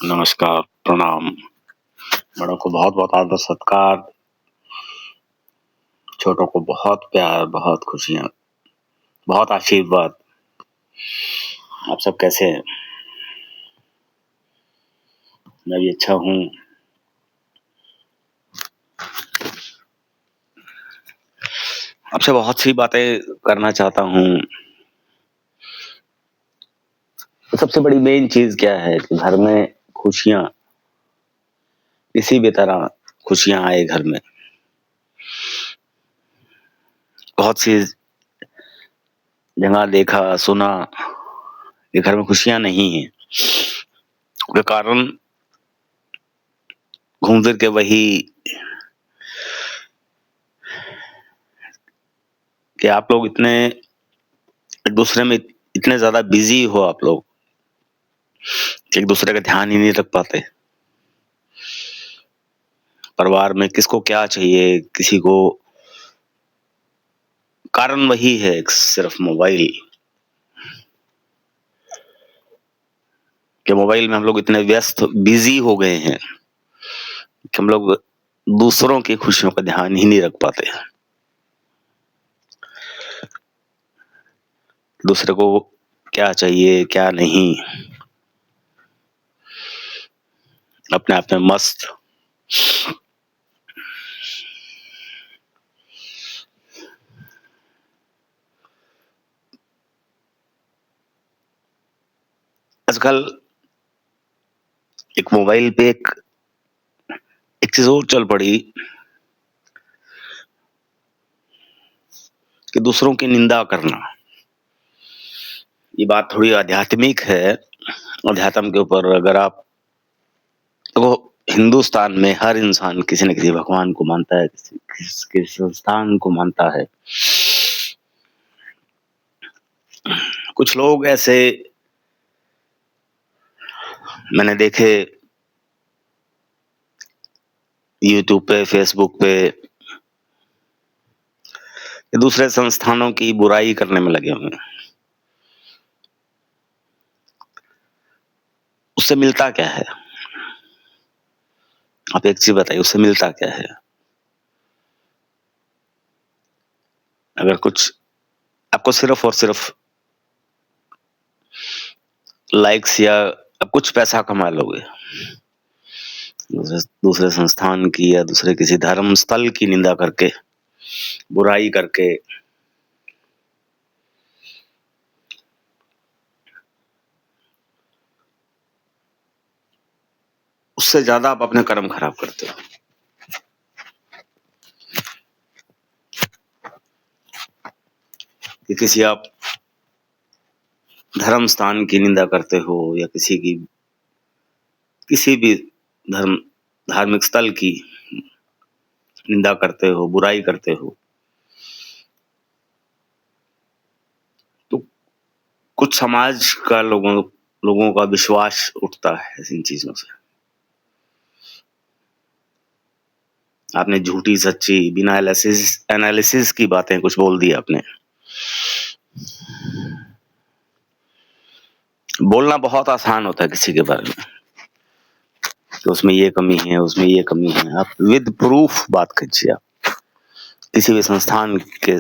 नमस्कार, प्रणाम। बड़ों को बहुत-बहुत आदर सत्कार, छोटों को बहुत प्यार, बहुत खुशियाँ, बहुत आशीर्वाद। आप सब कैसे हैं? मैं भी अच्छा हूँ। आपसे बहुत सी बातें करना चाहता हूँ। सबसे बड़ी मेन चीज़ क्या है कि घर में खुशियाँ किसी भी तरह खुशियाँ आए घर में। बहुत सी जगह देखा, सुना कि घर में खुशियाँ नहीं हैं। उसके कारण घूम फिर के वही कि आप लोग इतने एक-दूसरे में इतने ज़्यादा बिज़ी हो आप लोग, कि एक-दूसरे का ध्यान ही नहीं रख पाते। परिवार में किसको क्या चाहिए, किसी को कारण वही है सिर्फ मोबाइल। कि मोबाइल में हम लोग इतने व्यस्त बिज़ी हो गए हैं, कि हम लोग दूसरों की खुशियों का ध्यान ही नहीं रख पाते। दूसरे को क्या चाहिए, क्या नहीं, अपने आप में मस्त। आजकल एक मोबाइल पे एक चीज़ और चल पड़ी कि दूसरों की निंदा करना। ये बात थोड़ी आध्यात्मिक है। अध्यात्म के ऊपर अगर आप तो हिंदुस्तान में हर इंसान किसी न किसी भगवान को मानता है, किसी संस्थान को मानता है। कुछ लोग ऐसे मैंने देखे यूट्यूब पे, फेसबुक पे दूसरे संस्थानों की बुराई करने में लगे हुए हैं। उससे मिलता क्या है? आप एक चीज़ बताइए, उससे मिलता क्या है? अगर कुछ आपको सिर्फ़ और सिर्फ़ लाइक्स या आप कुछ पैसा कमा लोगे। दूसरे संस्थान की या दूसरे किसी धर्म स्थल की निंदा करके, बुराई करके। उससे ज़्यादा आप अपने कर्म खराब करते हो। कि किसी आप धर्म स्थान की निंदा करते हो या किसी भी धार्मिक स्थल की निंदा करते हो, बुराई करते हो, तो कुछ समाज का लोगों का विश्वास उठता है इन चीज़ों से। आपने झूठी, सच्ची, बिना एनालिसिस की बातें कुछ बोल दी आपने। बोलना बहुत आसान होता है किसी के बारे में, कि उसमें ये कमी है, उसमें ये कमी है। आप विद प्रूफ बात कीजिए। आप किसी भी संस्थान के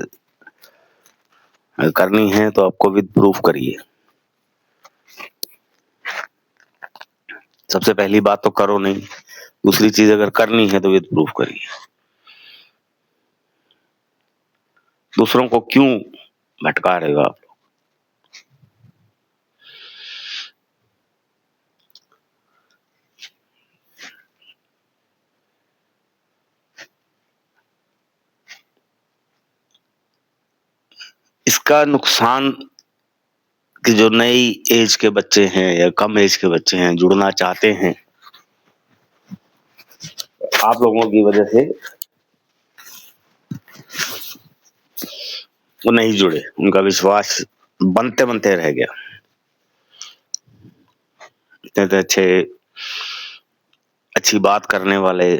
करनी है तो आपको विद प्रूफ करिए। सबसे पहली बात तो करो नहीं, दूसरी चीज़ अगर करनी है तो विद प्रूफ करिए। दूसरों को क्यों भटका रहे हो आप? इसका नुकसान कि जो नई एज के बच्चे हैं या कम एज के बच्चे हैं, जुड़ना चाहते हैं, आप लोगों की वजह से वो नहीं जुड़े। उनका विश्वास बनते-बनते रह गया। इतने अच्छी बात करने वाले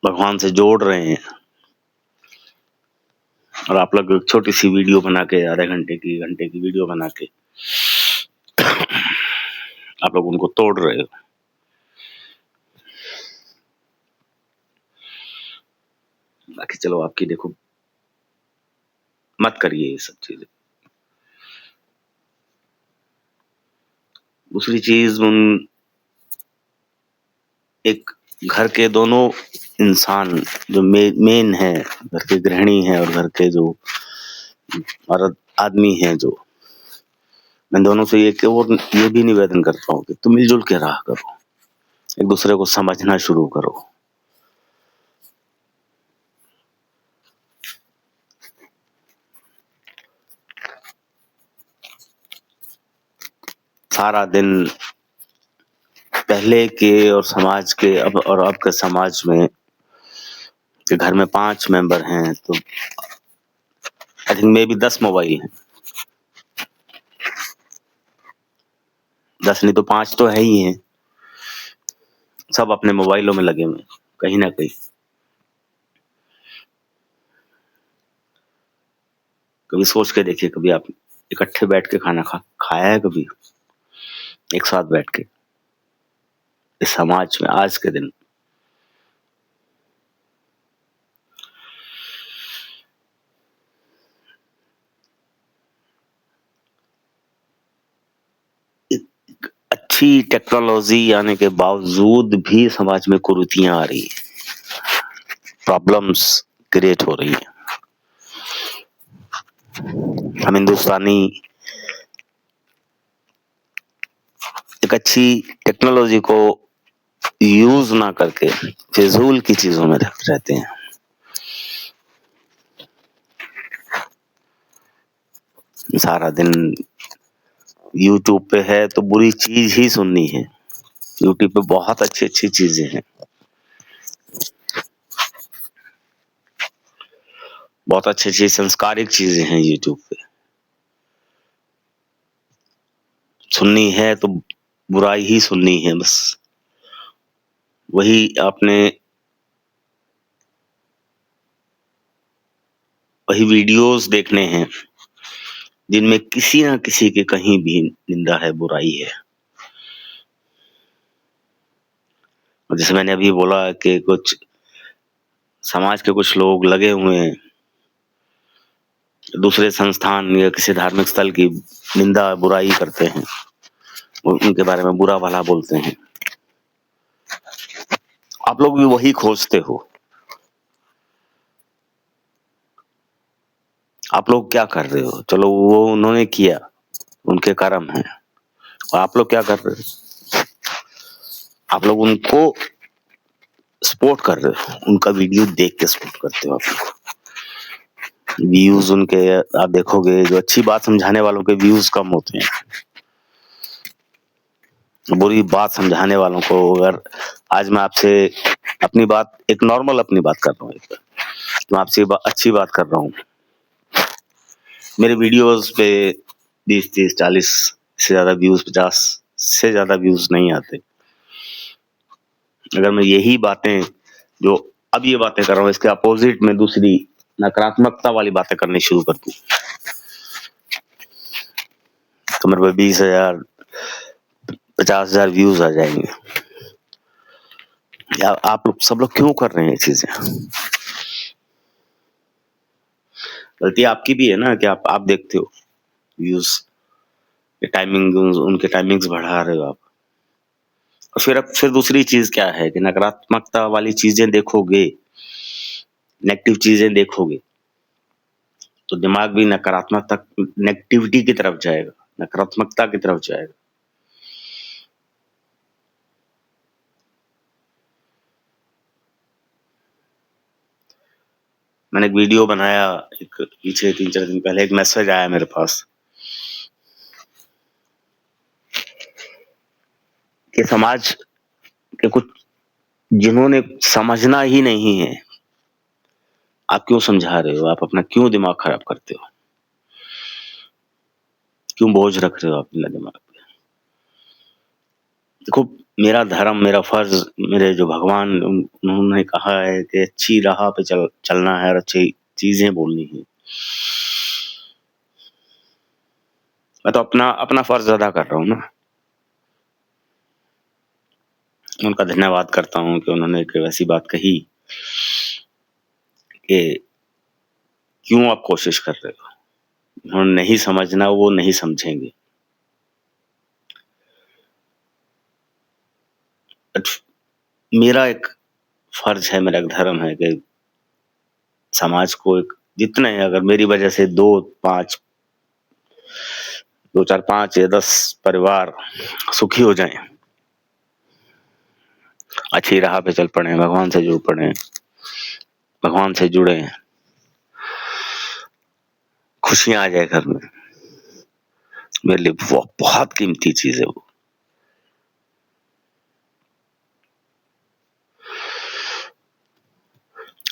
भगवान से जोड़ रहे हैं, और आप लोग छोटी सी वीडियो बना के, आधे घंटे की, घंटे की वीडियो बना के आप लोग उनको तोड़ रहे हो। बाकी चलो आपकी देखो, मत करिए ये सब चीजें। दूसरी चीज, उन एक घर के दोनों इंसान जो मेन है, घर की गृहिणी है और घर के जो औरत आदमी है, जो मैं दोनों से ये भी निवेदन करता हूँ कि तुम मिलजुल के रहा करो, एक दूसरे को समझना शुरू करो। सारा दिन पहले के और समाज के अब के समाज में कि घर में 5 मेंबर हैं तो I think may be 10 mobile हैं। 10 नहीं तो 5 तो है ही हैं। सब अपने मोबाइलों में लगे हुए हैं कहीं ना कहीं। कभी सोच के देखिए, कभी आप इकट्ठे बैठ के खाना खाया है कभी, एक साथ बैठ के इस समाज में आज के दिन? अच्छी टेक्नोलॉजी आने के बावजूद भी समाज में कुरीतियां आ रही है, प्रॉब्लम्स क्रिएट हो रही है। हम हिंदुस्तानी एक अच्छी टेक्नोलॉजी को यूज ना करके फिजूल की चीजों में रहते हैं। सारा दिन यूट्यूब पे है तो बुरी चीज ही सुननी है। यूट्यूब पे बहुत अच्छी अच्छी चीजें हैं, बहुत अच्छी अच्छी संस्कारिक चीजें हैं यूट्यूब पे। सुननी है तो बुराई ही सुननी है बस। वही वीडियोस देखने हैं जिनमें किसी ना किसी के कहीं भी निंदा है, बुराई है। जैसे मैंने अभी बोला कि कुछ समाज के कुछ लोग लगे हुए हैं दूसरे संस्थान या किसी धार्मिक स्थल की निंदा बुराई करते हैं, उनके बारे में बुरा भला बोलते हैं। आप लोग भी वही खोजते हो। आप लोग क्या कर रहे हो? चलो वो उन्होंने किया, उनके कर्म है, और आप लोग क्या कर रहे हो? आप लोग उनको सपोर्ट कर रहे हो, उनका वीडियो देख के सपोर्ट करते हो। आप लोग व्यूज उनके, आप देखोगे जो अच्छी बात समझाने वालों के व्यूज कम होते हैं, बुरी बात समझाने वालों को। अगर आज मैं आपसे अपनी बात, एक नॉर्मल अपनी बात कर रहा हूँ, मैं आपसे अच्छी बात कर रहा हूँ, मेरे वीडियोस पे 20 30 40 से ज्यादा व्यूज, 50 से ज्यादा व्यूज नहीं आते। अगर मैं यही बातें, जो अब ये बातें कर रहा हूँ, इसके अपोजिट में दूसरी नकारात्मकता वाली बातें करनी शुरू कर दूं, तो मेरे पे 20,000 50,000 व्यूज आ जाएंगे। या आप लोग सब लोग क्यों कर रहे हैं ये चीजें? गलती आपकी भी है ना कि आप देखते हो व्यूज, टाइमिंग, उनके टाइमिंग्स बढ़ा रहे हो आप। और फिर दूसरी चीज क्या है कि नकारात्मकता वाली चीजें देखोगे, नेगेटिव चीजें देखोगे तो दिमाग भी नेगेटिविटी की तरफ जाएगा, नकारात्मकता की तरफ जाएगा। मैंने एक वीडियो बनाया, एक पीछे 3 4 दिन पहले एक मैसेज आया मेरे पास कि समाज के कुछ, जिन्होंने समझना ही नहीं है, आप क्यों समझा रहे हो? आप अपना क्यों दिमाग खराब करते हो? क्यों बोझ रख रहे हो अपने दिमाग पे? देखो, मेरा धर्म, मेरा फर्ज, मेरे जो भगवान, उन्होंने कहा है कि अच्छी राह पे चलना है और अच्छी चीजें बोलनी है। मैं तो अपना फर्ज अदा कर रहा हूँ ना। उनका धन्यवाद करता हूँ कि उन्होंने एक ऐसी बात कही कि क्यों आप कोशिश कर रहे हो? उन्होंने नहीं समझना, वो नहीं समझेंगे। मेरा एक फ़र्ज़ है, मेरा एक धर्म है कि समाज को एक जितने अगर मेरी वजह से 2-5 2, 4, 5 या 10 परिवार सुखी हो जाएँ, अच्छी राह पे चल पड़ें, भगवान से जुड़ पड़ें, भगवान से जुड़ें, खुशियाँ आ जाए घर में, मेरे लिए वो बहुत कीमती चीज़ है वो।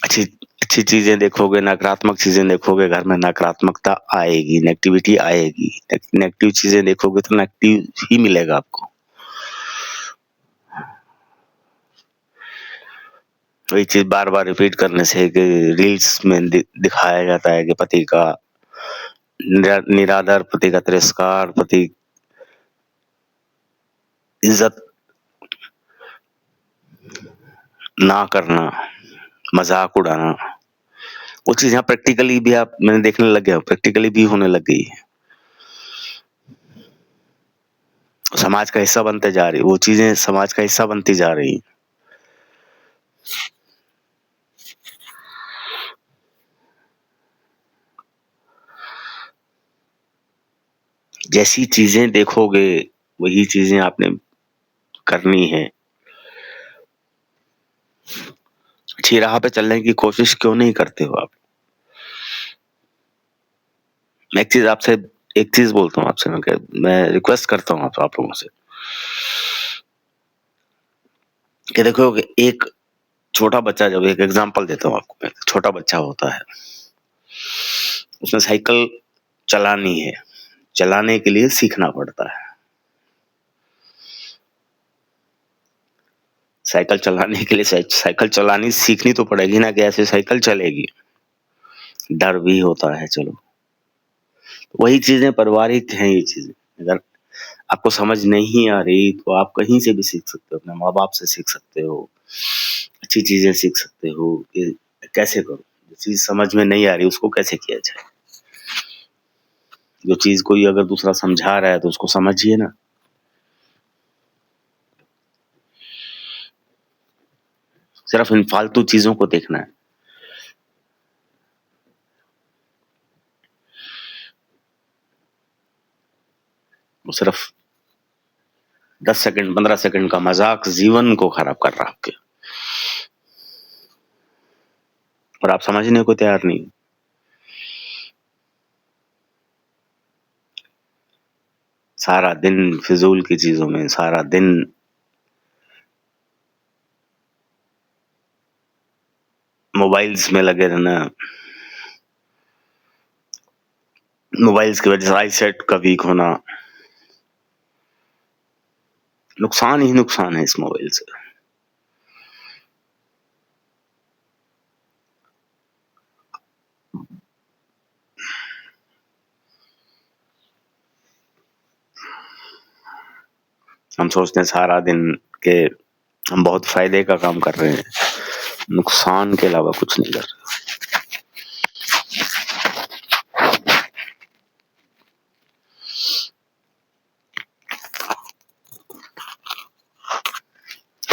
अच्छी अच्छी चीज़ें देखोगे, नकारात्मक चीज़ें देखोगे, घर में नकारात्मकता आएगी, नेगेटिविटी आएगी। नेगेटिव चीज़ें देखोगे तो नेगेटिव ही मिलेगा आपको। वही चीज़ बार-बार रिपीट करने से कि रील्स में दिखाया जाता है कि पति का निरादर, पति का तिरस्कार, पति इज़्ज़त ना करना, मज़ाक उड़ाना, वो चीज़ यहाँ प्रैक्टिकली भी आप मैंने देखने लग गया हूँ, प्रैक्टिकली भी होने लग गई है। समाज का हिस्सा बनते जा रही है, वो चीज़ें समाज का हिस्सा बनती जा रही हैं। जैसी चीज़ें देखोगे, वही चीज़ें आपने करनी है। अच्छी राह पे चलने की कोशिश क्यों नहीं करते हो आप? मैं एक चीज़ बोलता हूँ आपसे मैं रिक्वेस्ट करता हूँ आप लोगों से कि देखो कि एक छोटा बच्चा जब एक एग्ज़ाम्पल देता हूँ आपको मैं, छोटा बच्चा होता है, उसने साइकिल चलानी है, चलाने के लिए सीखना पड़ता है। साइकिल चलाने के लिए साइकिल चलानी सीखनी तो पड़ेगी ना कि ऐसे साइकिल चलेगी। डर भी होता है चलो। वही चीज़ें पारिवारिक हैं ये चीज़ें। अगर आपको समझ नहीं आ रही तो आप कहीं से भी सीख सकते हो, अपने माँ-बाप से सीख सकते हो, अच्छी चीज़ें सीख सकते हो कि कैसे करो, जो चीज़ समझ में नहीं आ रही उसको कैसे किया जाए। जो चीज़ कोई अगर दूसरा समझा रहा है तो उसको समझिए ना। सिर्फ इन फालतू चीज़ों को देखना है। वो सिर्फ 10 सेकंड, 15 सेकंड का मज़ाक जीवन को खराब कर रहा है आपके। और आप समझने को तैयार नहीं। सारा दिन फिज़ूल की चीज़ों में, सारा दिन मोबाइल्स में लगे रहना। मोबाइल्स की वजह से आईसाइट का वीक होना। नुकसान ही नुकसान है इस मोबाइल से। हम सोचते हैं सारा दिन के हम बहुत फ़ायदे का काम कर रहे हैं, नुकसान के अलावा कुछ नहीं कर रहे।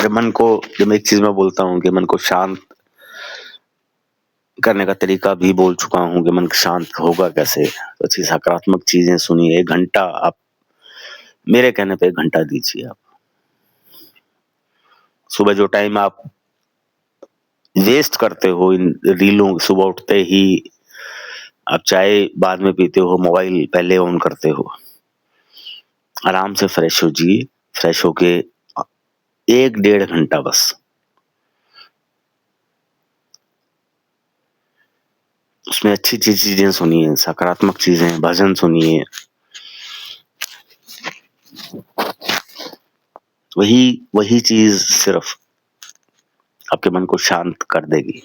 जब मैं एक चीज़ मैं बोलता हूँ कि मन को शांत करने का तरीका भी बोल चुका हूँ कि मन शांत होगा कैसे? तो अच्छी सकारात्मक चीज़ें सुनिए, 1 घंटा आप मेरे कहने पे 1 घंटा दीजिए आप। सुबह जो टाइम आप वेस्ट करते हो इन रीलों सुबह उठते ही आप चाय बाद में पीते हो, मोबाइल पहले ऑन करते हो। आराम से फ्रेश होजिए, फ्रेश होके 1 डेढ़ घंटा बस उसमें अच्छी-अच्छी चीज़ें सुनिए, सकारात्मक चीज़ें, भजन सुनिए। वही चीज़ सिर्फ़ आपके मन को शांत कर देगी।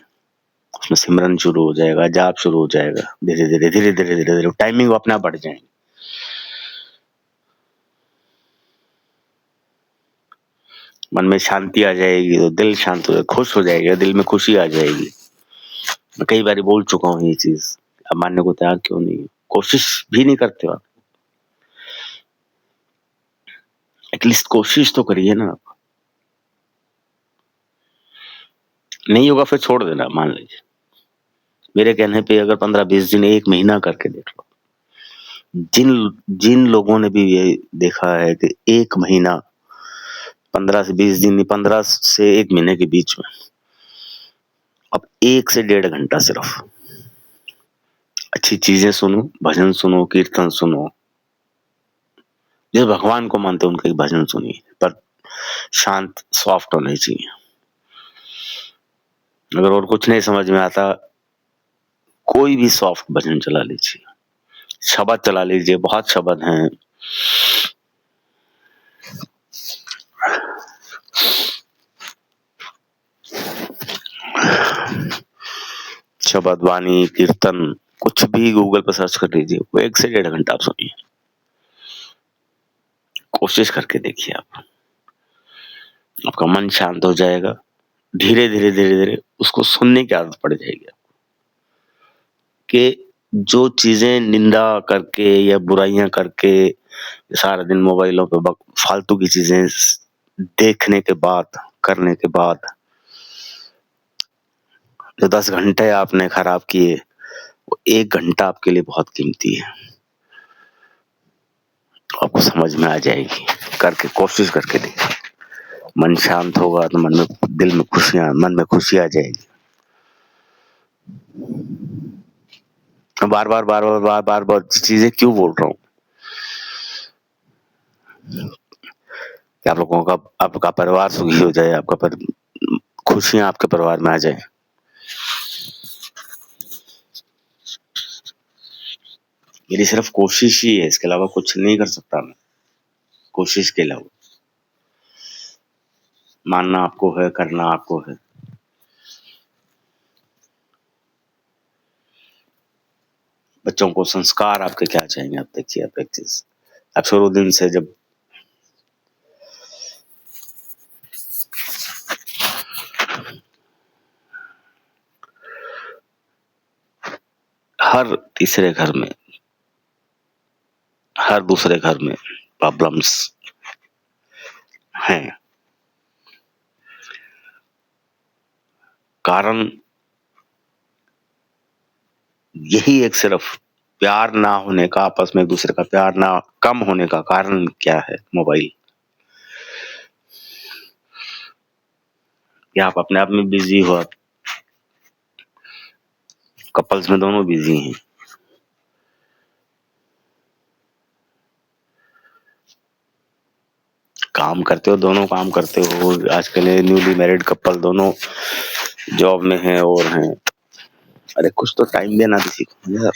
उसमें सिमरन शुरू हो जाएगा, जाप शुरू हो जाएगा। धीरे-धीरे, धीरे-धीरे, धीरे-धीरे टाइमिंग अपने आप बढ़ जाएँगी। मन में शांति आ जाएगी तो दिल शांत हो खुश हो जाएगा, दिल में खुशी आ जाएगी। मैं कई बारी बोल चुका हूँ ये चीज़, अब मानने को तैयार क्यों नहीं हो? कोशिश भी नहीं करते हो आप। एटलीस्ट कोशिश तो करिए ना आप। नहीं होगा फिर छोड़ देना, मान लीजिए। मेरे कहने पे अगर 15-20 दिन, 1 महीना करके देख लो। जिन जिन लोगों ने भी ये देखा है कि 1 महीना 15 से 20 दिन, 15 से 1 महीने के बीच में अब 1 से 1.5 घंटा सिर्फ अच्छी चीजें सुनो, भजन सुनो, कीर्तन सुनो। जिस भगवान को मानते हो उनके भजन सुनिए, पर शांत सॉफ्ट होने चाहिए। अगर और कुछ नहीं समझ में आता, कोई भी सॉफ्ट भजन चला लीजिए, शब्द चला लीजिए, बहुत शब्द हैं। शब्द, वाणी, कीर्तन, कुछ भी गूगल पर सर्च कर लीजिए, वो 1 से 1.5 घंटा आप सुनिए। कोशिश करके देखिए आप। आपका मन शांत हो जाएगा। धीरे-धीरे, धीरे-धीरे उसको सुनने की आदत पड़ जाएगी आपको। कि जो चीज़ें निंदा करके या बुराइयाँ करके सारा दिन मोबाइलों पे फालतू की चीज़ें देखने के बाद, करने के बाद जो 10 घंटे आपने खराब किए, वो 1 घंटा आपके लिए बहुत कीमती है। आपको समझ में आ जाएगी, करके कोशिश करके देखिए। मन शांत होगा तो मन में मन में खुशी आ जाएगी। बार-बार चीज़ें क्यों बोल रहा हूँ? कि आप लोगों का आपका परिवार सुखी हो जाए, खुशियाँ आपके परिवार में आ जाएँ। मेरी सिर्फ कोशिश ही है, इसके अलावा कुछ नहीं कर सकता मैं, कोशिश के अलावा। मानना आपको है, करना आपको है। बच्चों को संस्कार आपके क्या चाहिए, आप देखिए, आप एक चीज़, आप शुरू दिन से जब हर तीसरे घर में, हर दूसरे घर में प्रॉब्लम्स हैं। कारण यही एक सिर्फ प्यार ना होने का, आपस में एक-दूसरे का प्यार ना कम होने का कारण क्या है? मोबाइल। या आप अपने आप में बिज़ी हो, आप कपल्स में दोनों बिज़ी हैं। काम करते हो, दोनों काम करते हो। आजकल ये न्यूली मैरिड कपल दोनों जॉब में हैं और हैं। अरे कुछ तो टाइम देना किसी को यार।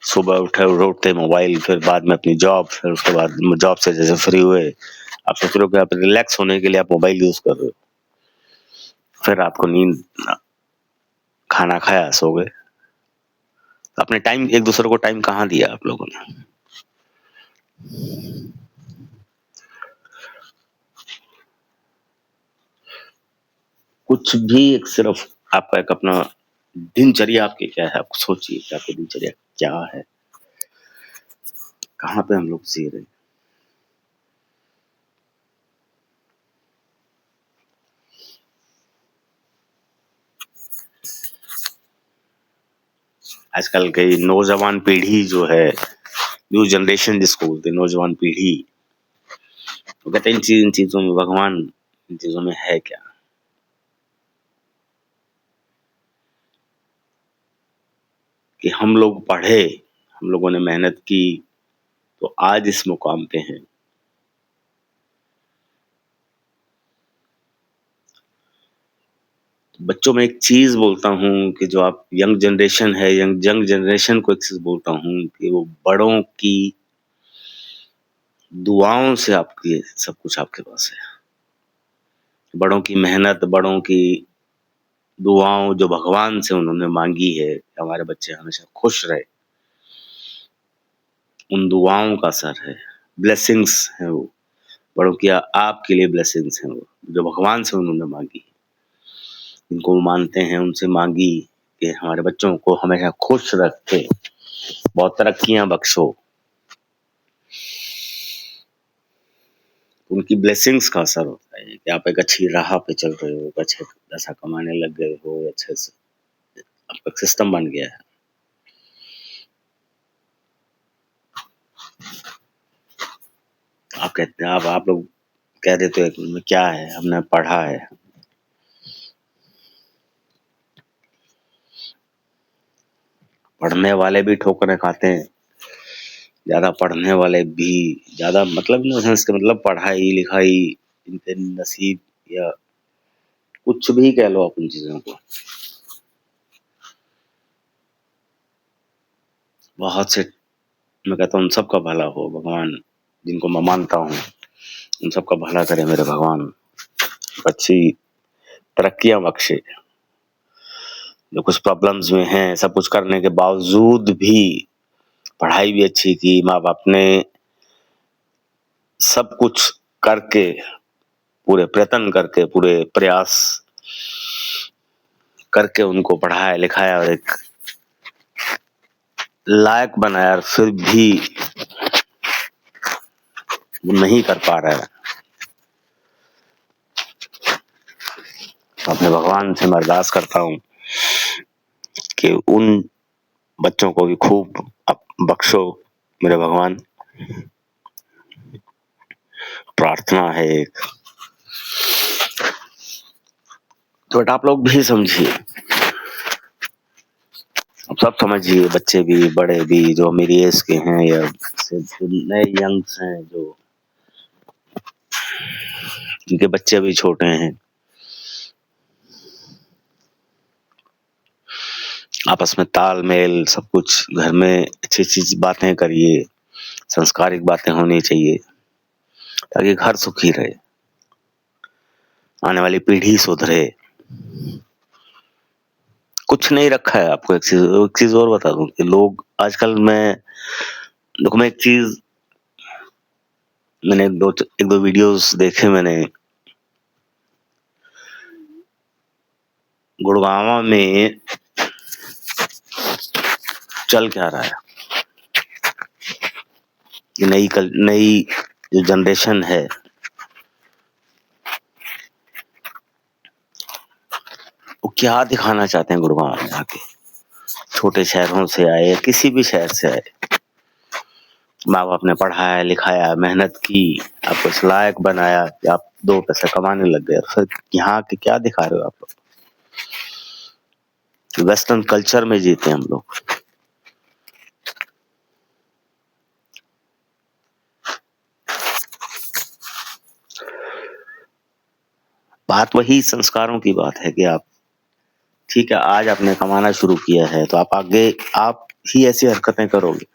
सुबह उठते मोबाइल, फिर बाद में अपनी जॉब, फिर उसके बाद जॉब से जैसे फ्री हुए, आप सोच रहे हो कि आप रिलैक्स होने के लिए आप मोबाइल यूज़ कर रहे हो। फिर आपको नींद, खाना खाया, सो गए। अपने टाइम, एक-दूसरे को टाइम कहाँ दिया आप लोगों ने? कुछ भी, एक सिर्फ आपका एक अपना दिनचर्या आपकी क्या है? आप सोचिए कि आपकी दिनचर्या क्या है? कहाँ पे हम लोग जी रहे हैं? आजकल की नौजवान पीढ़ी जो है, न्यू जनरेशन जिसको बोलते हैं, नौजवान पीढ़ी, वो कहते हैं इन चीज़ों में भगवान, इन चीज़ों में है क्या? कि हम लोग पढ़े, हम लोगों ने मेहनत की, तो आज इस मुकाम पे हैं। बच्चों में एक चीज़ बोलता हूँ कि जो आप यंग जनरेशन है, यंग जनरेशन को एक चीज़ बोलता हूँ कि वो बड़ों की दुआओं से आपकी सब कुछ आपके पास है। बड़ों की मेहनत, बड़ों की दुआओं जो भगवान से उन्होंने माँगी है कि हमारे बच्चे हमेशा खुश रहे। उन दुआओं का असर है, ब्लेसिंग्स हैं वो, बड़ों की आपके लिए ब्लेसिंग्स हैं वो, जो भगवान से उन्होंने माँगी, जिनको वो मानते हैं, उनसे माँगी कि हमारे बच्चों को हमेशा खुश रखे, बहुत तरक्कियाँ बख्शो। उनकी ब्लेसिंग्स का असर होता है कि आप एक अच्छी राह पे चल रहे हो, अच्छे पैसा कमाने लग गए हो, अच्छे से आपका सिस्टम बन गया है। आप कहते हैं, आप लोग कह देते हो कि क्या है, हमने पढ़ा है। पढ़ने वाले भी ठोकरें खाते हैं, ज़्यादा पढ़ने वाले भी ज़्यादा, मतलब इन द सेंस के मतलब पढ़ाई-लिखाई, इनके नसीब या कुछ भी कह लो आप उन चीज़ों को। बहुत से, मैं कहता हूँ उन सबका भला हो भगवान, जिनको मैं मानता हूँ, उन सबका भला करे मेरे भगवान, अच्छी तरक्कियाँ बख्शे। जो कुछ प्रॉब्लम्स में हैं, सब कुछ करने के बावजूद भी, पढ़ाई भी अच्छी की, माँ-बाप ने सब कुछ करके, पूरे प्रयत्न करके, पूरे प्रयास करके उनको पढ़ाया-लिखाया और एक लायक बनाया, और फिर भी वो नहीं कर पा रहा है। अपने भगवान से मैं अरदास करता हूँ कि उन बच्चों को भी खूब बख्शो मेरे भगवान। प्रार्थना है एक। तो बट आप लोग भी समझिए, आप सब समझिए, बच्चे भी, बड़े भी, जो मेरी एज के हैं या नए यंग्स हैं, जो जिनके बच्चे भी छोटे हैं, आपस में तालमेल, सब कुछ घर में अच्छी-अच्छी बातें करिए, संस्कारिक बातें होनी चाहिए, ताकि घर सुखी रहे, आने वाली पीढ़ी सुधरे। कुछ नहीं रखा है आपको। एक चीज़ और बता दूँ कि लोग आजकल, देखो मैं एक चीज़, मैंने एक दो वीडियोस देखे मैंने। गुड़गांव में चल क्या रहा है, कि नई जो जनरेशन है, वो क्या दिखाना चाहते हैं गुड़गांव में आके। छोटे शहरों से आए या किसी भी शहर से आए, माँ बाप ने पढ़ाया लिखाया, मेहनत की, आपको इस लायक बनाया कि आप 2 पैसे कमाने लग गए, फिर यहाँ के क्या दिखा रहे हो आप लोग? वेस्टर्न कल्चर में जीते हम लोग। बात वही संस्कारों की बात है कि आप, ठीक है, आज आपने कमाना शुरू किया है, तो आप आगे आप ही ऐसी हरकतें करोगे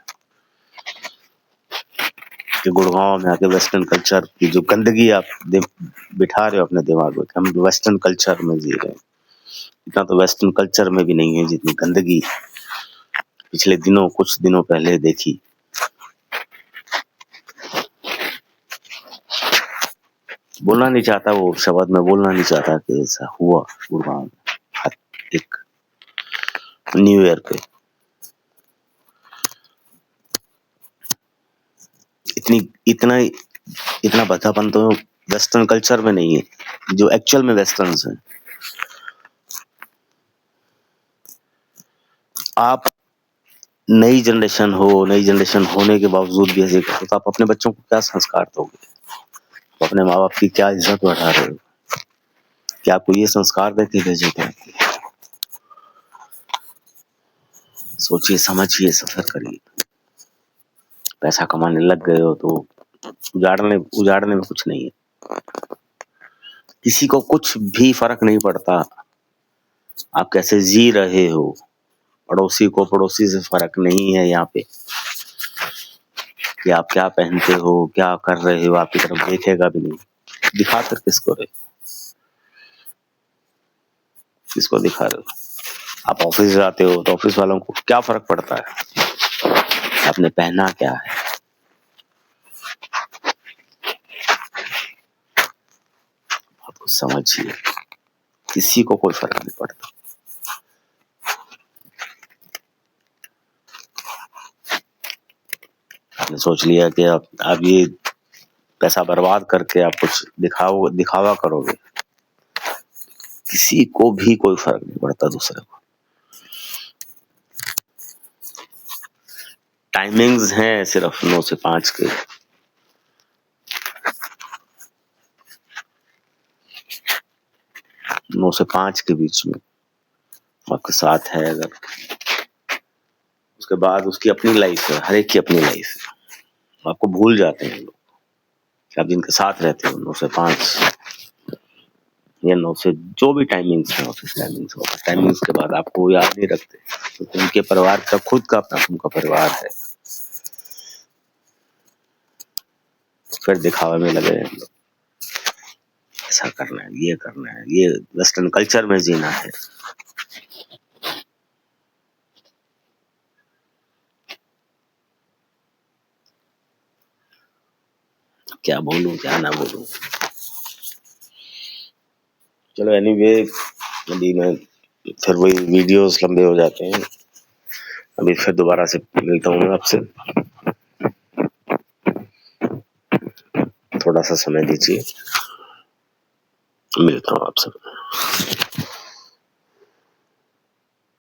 कि गुड़गांव में आके वेस्टर्न कल्चर की जो गंदगी आप बिठा रहे हो अपने दिमाग में, हम वेस्टर्न कल्चर में जी रहे हैं। इतना तो वेस्टर्न कल्चर में भी नहीं है जितनी गंदगी पिछले दिनों, कुछ दिनों पहले देखी। बोलना नहीं चाहता वो शब्द, मैं बोलना नहीं चाहता कि ऐसा हुआ गुड़गांव में एक न्यू ईयर पे। इतना भद्दापन तो वेस्टर्न कल्चर में नहीं है, जो एक्चुअल में वेस्टर्न्स हैं। आप नई जनरेशन होने के बावजूद भी ऐसे करो, तो आप अपने बच्चों को क्या संस्कार दोगे? तो अपने माँ बाप की क्या इज्जत बढ़ा रहे हो? क्या आपको ये संस्कार दे के भेजेगा? सोचिए, समझिए, सफर करिए। पैसा कमाने लग गए हो तो उजाड़ने में कुछ नहीं है। किसी को कुछ भी फर्क नहीं पड़ता आप कैसे जी रहे हो। पड़ोसी को पड़ोसी से फर्क नहीं है यहाँ पे, कि आप क्या पहनते हो, क्या कर रहे हो, आपकी तरफ देखेगा भी नहीं। दिखा कर किसको रहे, किसको दिखा रहे हो? आप ऑफिस जाते हो तो ऑफिस वालों को क्या फर्क पड़ता है आपने पहना क्या है? कुछ समझिए, किसी को कोई फ़र्क नहीं पड़ता। आपने सोच लिया कि आप ये पैसा बर्बाद करके आप कुछ दिखावा करोगे, किसी को भी कोई फ़र्क नहीं पड़ता दूसरे को। टाइमिंग्स हैं सिर्फ 9 से 5 के। 9 से 5 के बीच में आपके साथ है अगर, उसके बाद उसकी अपनी लाइफ है, हर एक की अपनी लाइफ है। आपको भूल जाते हैं लोग कि आप जिनके साथ रहते हो 9 से 5 या 9 से जो भी टाइमिंग्स है, ऑफिस टाइमिंग्स के बाद आपको वो याद नहीं रखते, क्योंकि उनके परिवार का खुद का अपना उनका परिवार है। फिर दिखावे में लगे हैं लोग, ऐसा करना है, ये वेस्टर्न कल्चर में जीना है। क्या बोलूं क्या ना बोलूं। चलो एनीवे, अभी मैं फिर वही वीडियोस लंबे हो जाते हैं। अभी फिर दोबारा से मिलता हूँ मैं आपसे, थोड़ा सा समय दीजिए, मिलता हूँ आपसे।